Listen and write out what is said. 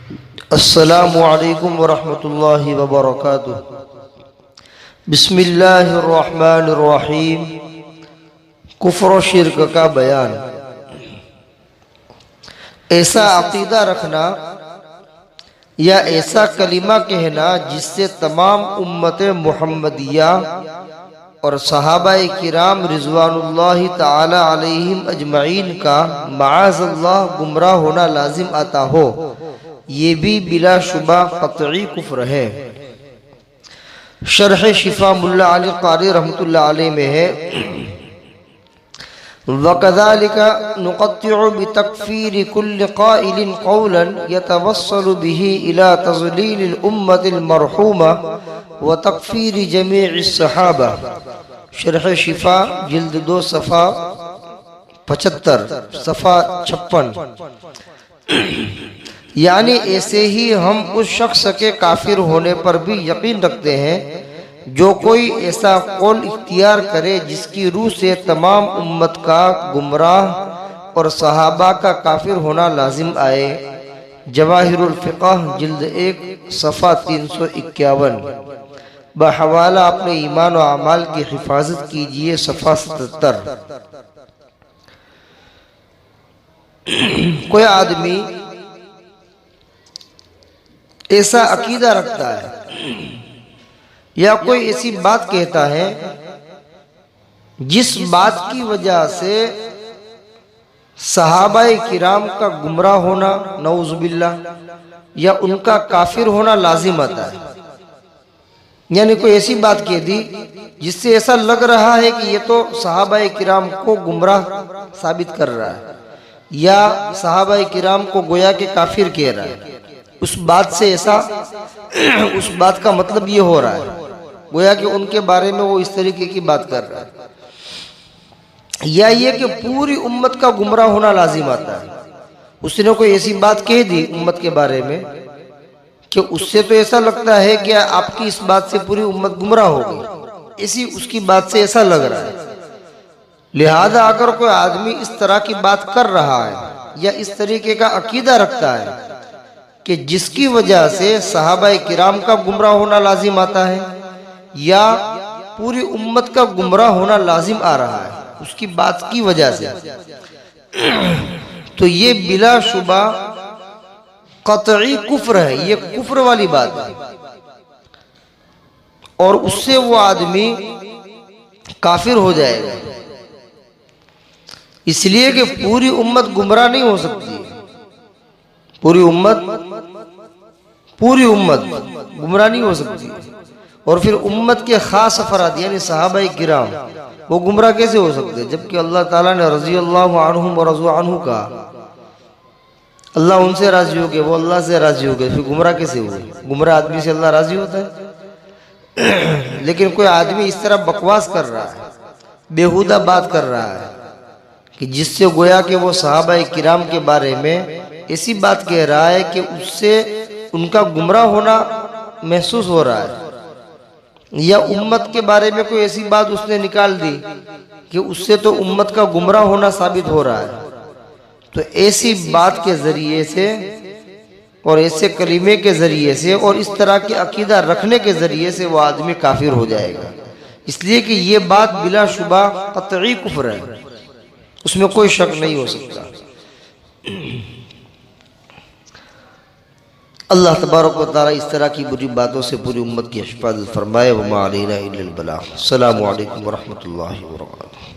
السلام علیکم ورحمۃ اللہ وبرکاتہ۔ بسم اللہ الرحمن الرحیم۔ کفر و شرک کا بیان۔ ایسا عقیدہ رکھنا یا ایسا کلمہ کہنا جس سے تمام امت محمدیہ اور صحابہ کرام رضوان اللہ تعالی علیہم اجمعین کا معاذ اللہ گمراہ ہونا لازم آتا ہو، یہ بھی بلا شبہ قطعی کفر ہے۔ شرح شفا ملا علی قاری رحمۃ اللہ علیہ میں ہے، وَكَذَلِكَ نُقَطِّعُ بِتَكْفِيرِ كُلِّ قَائِلٍ قَوْلًا يَتَوَصَّلُ بِهِ إِلَى تَضْلِيلِ الْأُمَّةِ الْمَرْحُومَةِ وَتَكْفِيرِ جَمِيعِ الصَّحَابَةِ۔ شرح شفا جلد 2 صفحہ 75 صفحہ 56۔ یعنی ایسے ہی ہم اس شخص کے کافر ہونے پر بھی یقین رکھتے ہیں جو کوئی ایسا قول اختیار کرے جس کی روح سے تمام امت کا گمراہ اور صحابہ کا کافر ہونا لازم آئے۔ جواہر الفقہ جلد 1 صفحہ 351۔ بحوالہ اپنے ایمان و اعمال کی حفاظت کیجئے صفحہ 77۔ کوئی آدمی ایسا عقیدہ رکھتا ہے یا کوئی ایسی بات کہتا ہے جس بات کی وجہ سے صحابہ کرام کا گمراہ ہونا نعوذ باللہ یا ان کا کافر ہونا لازم آتا ہے، یعنی کوئی ایسی بات کہہ دی جس سے ایسا لگ رہا ہے کہ یہ تو صحابہ کرام کو گمراہ ثابت کر رہا ہے یا صحابہ کرام کو گویا کہ کافر کہہ رہا ہے، اس بات سے ایسا اس بات کا مطلب یہ ہو رہا ہے گویا کہ ان کے بارے میں وہ اس طریقے کی بات کر رہا ہے، یا یہ کہ پوری امت کا گمراہ ہونا لازم آتا ہے۔ اس نے کوئی ایسی بات کہہ دی امت کے بارے میں کہ اس سے تو ایسا لگتا ہے کہ آپ کی اس بات سے پوری امت گمراہ ہو گئی، اسی اس کی بات سے ایسا لگ رہا ہے۔ لہذا اگر کوئی آدمی اس طرح کی بات کر رہا ہے یا اس طریقے کا عقیدہ رکھتا ہے کہ جس کی وجہ سے صحابہ کرام کا گمراہ ہونا لازم آتا ہے یا پوری امت کا گمراہ ہونا لازم آ رہا ہے اس کی بات کی وجہ سے، تو یہ بلا شبہ قطعی کفر ہے، یہ کفر والی بات ہے، اور اس سے وہ آدمی کافر ہو جائے گا، اس لیے کہ پوری امت گمراہ نہیں ہو سکتی، پوری امت گمراہ نہیں ہو سکتی، اور پھر امت کے خاص افراد یعنی صحابہ کرام وہ گمراہ کیسے ہو سکتے جبکہ اللہ تعالیٰ نے رضی اللہ عنہم ورضوا عنہ کہا، اللہ ان سے راضی ہو گئے، وہ اللہ سے راضی ہو گئے، پھر گمراہ کیسے ہوئے؟ گمراہ آدمی سے اللہ راضی ہوتا ہے؟ لیکن کوئی آدمی اس طرح بکواس کر رہا ہے، بیہودہ بات کر رہا ہے کہ جس سے گویا کہ وہ صحابہ کرام کے بارے میں ایسی بات کہہ رہا ہے کہ اس سے ان کا گمراہ ہونا محسوس ہو رہا ہے، یا امت کے بارے میں کوئی ایسی بات اس نے نکال دی کہ اس سے تو امت کا گمراہ ہونا ثابت ہو رہا ہے، تو ایسی بات کے ذریعے سے اور ایسے کلمے کے ذریعے سے اور اس طرح کے عقیدہ رکھنے کے ذریعے سے وہ آدمی کافر ہو جائے گا، اس لیے کہ یہ بات بلا شبہ قطعی کفر ہے، اس میں کوئی شک نہیں ہو سکتا۔ اللہ تبارک و تعالی اس طرح کی بری باتوں سے پوری امت کی حفاظت فرمائے۔ وما علینا الا البلاغ۔ السلام علیکم ورحمۃ اللہ وبرکاتہ۔